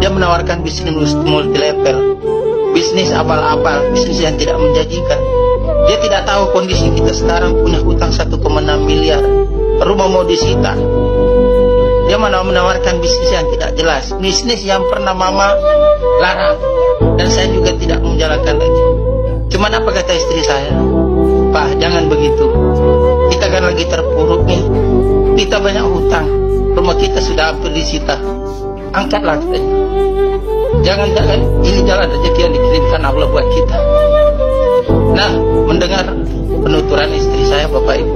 Dia menawarkan bisnis multi level, bisnis abal-abal, bisnis yang tidak menjanjikan. Dia tidak tahu kondisi kita sekarang punya hutang 1,6 miliar, rumah mau disita. Dia menawarkan bisnis yang tidak jelas, bisnis yang pernah mama larang, dan saya juga tidak menjalankan lagi. Cuman apa kata istri saya? Pak, jangan begitu. Kita kan lagi terpuruk nih. Kita banyak hutang. Rumah kita sudah hampir disita. Angkatlah katanya. Jangan-jangan ini jalan rezeki yang dikirimkan Allah buat kita. Nah, mendengar penuturan istri saya, Bapak Ibu,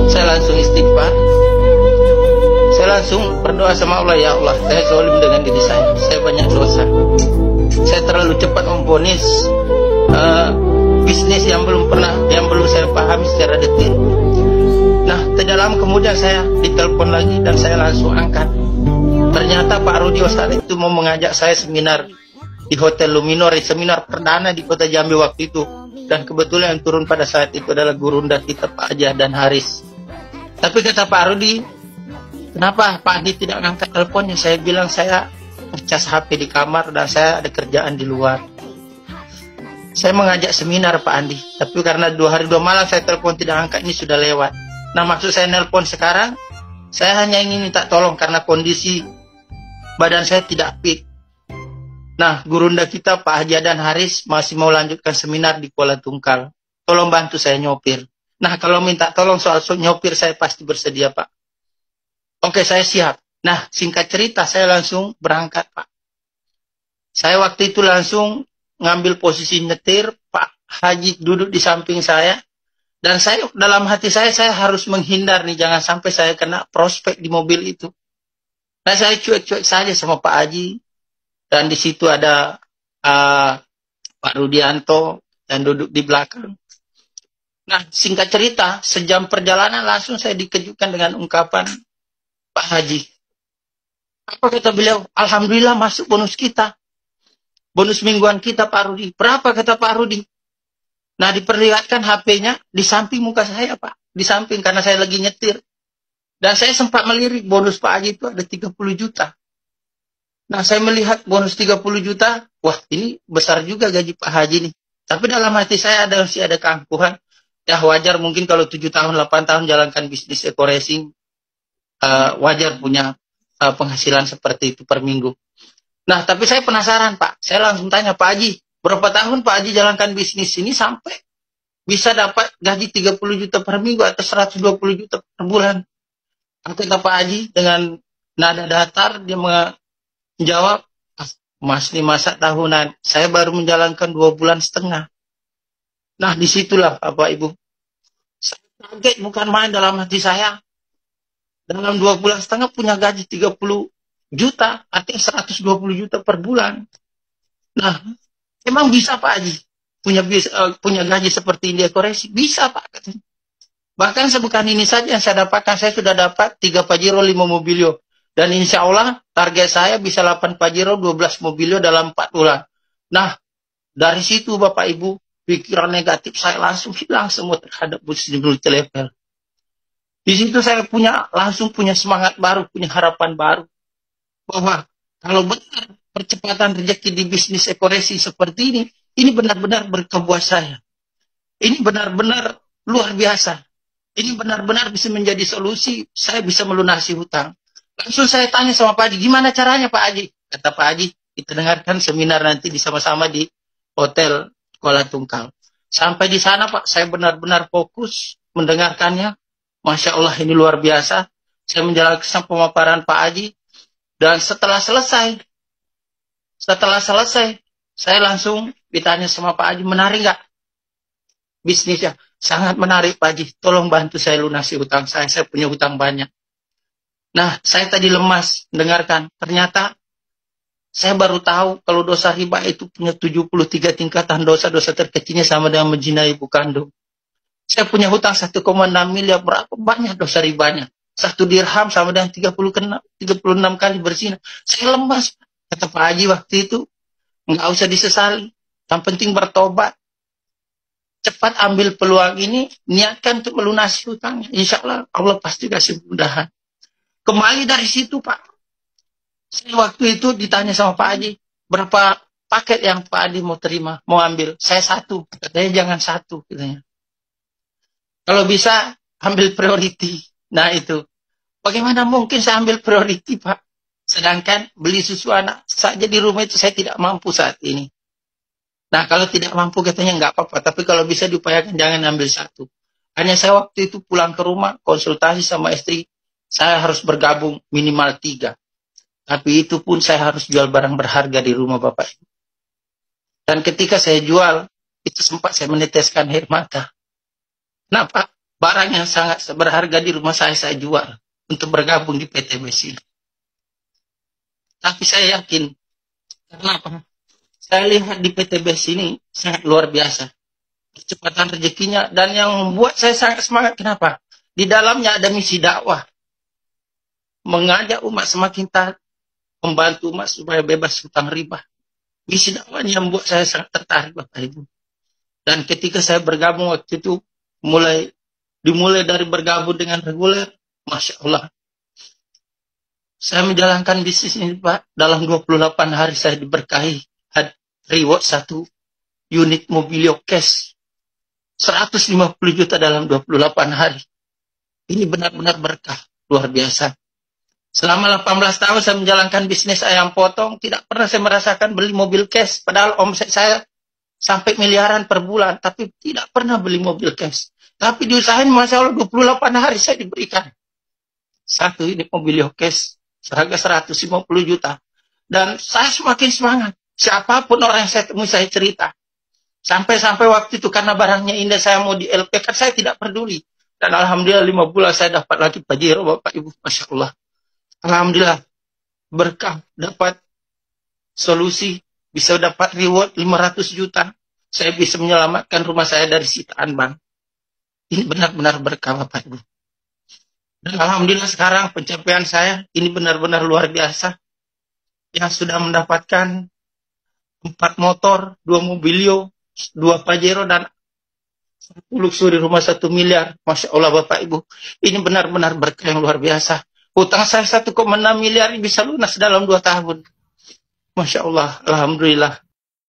saya langsung istighfar. Saya langsung berdoa sama Allah, ya Allah, saya zalim dengan diri saya banyak dosa. Saya terlalu cepat memvonis bisnis yang belum saya pahami secara detail. Nah, tidak lama kemudian saya ditelepon lagi dan saya langsung angkat. Ternyata Pak Rudi saat itu mau mengajak saya seminar di Hotel Luminor, seminar perdana di Kota Jambi waktu itu. Dan kebetulan yang turun pada saat itu adalah gurunda kita Pak Ajah dan Haris. Tapi kata Pak Rudi, kenapa Pak Andi tidak ngangkat teleponnya? Saya bilang saya ngecas HP di kamar dan saya ada kerjaan di luar. Saya mengajak seminar Pak Andi, tapi karena 2 hari 2 malam saya telepon tidak angkat, ini sudah lewat. Nah, maksud saya nelpon sekarang, saya hanya ingin minta tolong karena kondisi badan saya tidak fit. Nah, gurunda kita Pak Haji dan Haris masih mau lanjutkan seminar di Kuala Tungkal. Tolong bantu saya nyopir. Nah, kalau minta tolong soal nyopir saya pasti bersedia Pak. Oke, saya siap. Nah, singkat cerita saya langsung berangkat Pak. Saya waktu itu langsung ngambil posisi nyetir, Pak Haji duduk di samping saya. Dan saya dalam hati saya harus menghindar nih, jangan sampai saya kena prospek di mobil itu. Nah, saya cuek-cuek saja sama Pak Haji. Dan di situ ada Pak Rudianto yang duduk di belakang. Nah, singkat cerita, sejam perjalanan langsung saya dikejutkan dengan ungkapan Pak Haji. Apa kata beliau? Alhamdulillah masuk bonus kita. Bonus mingguan kita Pak Rudi. Berapa kata Pak Rudi? Nah, diperlihatkan HP-nya di samping muka saya Pak. Di samping karena saya lagi nyetir. Dan saya sempat melirik bonus Pak Haji itu ada 30 juta. Nah, saya melihat bonus 30 juta, wah ini besar juga gaji Pak Haji nih. Tapi dalam hati saya masih ada keangkuhan. Ya wajar mungkin kalau 7 tahun, 8 tahun jalankan bisnis eco racing, wajar punya penghasilan seperti itu per minggu. Nah, tapi saya penasaran Pak. Saya langsung tanya Pak Haji, berapa tahun Pak Haji jalankan bisnis ini sampai bisa dapat gaji 30 juta per minggu atau 120 juta per bulan? Kata Pak Haji dengan nada datar, dia menjawab, Mas ini masa tahunan, saya baru menjalankan 2,5 bulan. Nah, disitulah Bapak Ibu, saya kaget bukan main dalam hati saya. Dalam 2,5 bulan punya gaji 30 juta, artinya 120 juta per bulan. Nah, emang bisa Pak Haji punya gaji seperti ini eco racing? Bisa Pak, katanya. Bahkan sebukan ini saja yang saya dapatkan, saya sudah dapat 3 Pajero 5 Mobilio. Dan insya Allah target saya bisa 8 Pajero 12 Mobilio dalam 4 bulan. Nah, dari situ Bapak Ibu, pikiran negatif saya langsung hilang semua terhadap bisnis multi level. Di situ saya langsung punya semangat baru, punya harapan baru. Bahwa kalau benar percepatan rezeki di bisnis eco racing seperti ini benar-benar berkah buat saya. Ini benar-benar luar biasa. Ini benar-benar bisa menjadi solusi, saya bisa melunasi hutang. Langsung saya tanya sama Pak Haji, gimana caranya Pak Haji? Kata Pak Haji, kita dengarkan seminar nanti sama-sama di Hotel Kuala Tungkal. Sampai di sana Pak, saya benar-benar fokus mendengarkannya. Masya Allah ini luar biasa. Saya menjalankan pemaparan Pak Haji. Dan setelah selesai, saya langsung ditanya sama Pak Haji, menarik nggak bisnisnya? Sangat menarik Pak Haji, tolong bantu saya lunasi hutang saya punya hutang banyak. Nah, saya tadi lemas mendengarkan. Ternyata saya baru tahu kalau dosa riba itu punya 73 tingkatan dosa-dosa terkecilnya sama dengan menzinai ibu kandung. Saya punya hutang 1,6 miliar, berapa banyak dosa ribanya? 1 dirham sama dengan 36 kali berzina. Saya lemas. Kata Pak Haji waktu itu, nggak usah disesali. Yang penting bertobat. Cepat ambil peluang ini, niatkan untuk melunasi hutangnya. Insya Allah, Allah pasti kasih kemudahan. Kembali dari situ Pak, Saya waktu itu ditanya sama Pak Haji, berapa paket yang Pak Haji mau terima, mau ambil? Saya satu, katanya jangan satu, katanya. Kalau bisa ambil priority. Nah itu, bagaimana mungkin saya ambil priority Pak? Sedangkan beli susu anak saja di rumah itu saya tidak mampu saat ini. Nah kalau tidak mampu katanya nggak apa-apa, tapi kalau bisa diupayakan jangan ambil satu. Hanya saya waktu itu pulang ke rumah, konsultasi sama istri, saya harus bergabung minimal 3. Tapi itu pun saya harus jual barang berharga di rumah Bapak. Dan ketika saya jual, itu sempat saya meneteskan air mata. Kenapa? Barang yang sangat berharga di rumah saya jual untuk bergabung di PT Besi. Tapi saya yakin, kenapa? Saya lihat di PT Besi ini sangat luar biasa. Kecepatan rezekinya, dan yang membuat saya sangat semangat, kenapa? Di dalamnya ada misi dakwah. Mengajak umat semakin taat, membantu umat supaya bebas hutang riba. Misi dakwahnya yang membuat saya sangat tertarik Bapak Ibu. Dan ketika saya bergabung waktu itu, dimulai dari bergabung dengan reguler, Masya Allah. Saya menjalankan bisnis ini Pak, dalam 28 hari saya diberkahi reward 1 unit Mobilio cash 150 juta dalam 28 hari. Ini benar-benar berkah, luar biasa. Selama 18 tahun saya menjalankan bisnis ayam potong, tidak pernah saya merasakan beli mobil cash. Padahal omset saya sampai miliaran per bulan, tapi tidak pernah beli mobil cash. Tapi diusahain, Masya Allah, 28 hari saya diberikan 1 unit Mobilio cash seharga 150 juta. Dan saya semakin semangat. Siapapun orang yang saya temui, saya cerita. Sampai-sampai waktu itu karena barangnya indah, saya mau di LP, kan saya tidak peduli. Dan Alhamdulillah 5 bulan saya dapat lagi Pajero Bapak Ibu, Masya Allah. Alhamdulillah, berkah, dapat solusi, bisa dapat reward 500 juta. Saya bisa menyelamatkan rumah saya dari sitaan bank. Ini benar-benar berkah Bapak Ibu. Dan Alhamdulillah sekarang pencapaian saya ini benar-benar luar biasa. Yang sudah mendapatkan 4 motor, 2 Mobilio, 2 Pajero, dan 1 luxury rumah 1 miliar. Masya Allah Bapak Ibu. Ini benar-benar berkah yang luar biasa. Hutang saya 1,6 miliar bisa lunas dalam 2 tahun. Masya Allah, Alhamdulillah.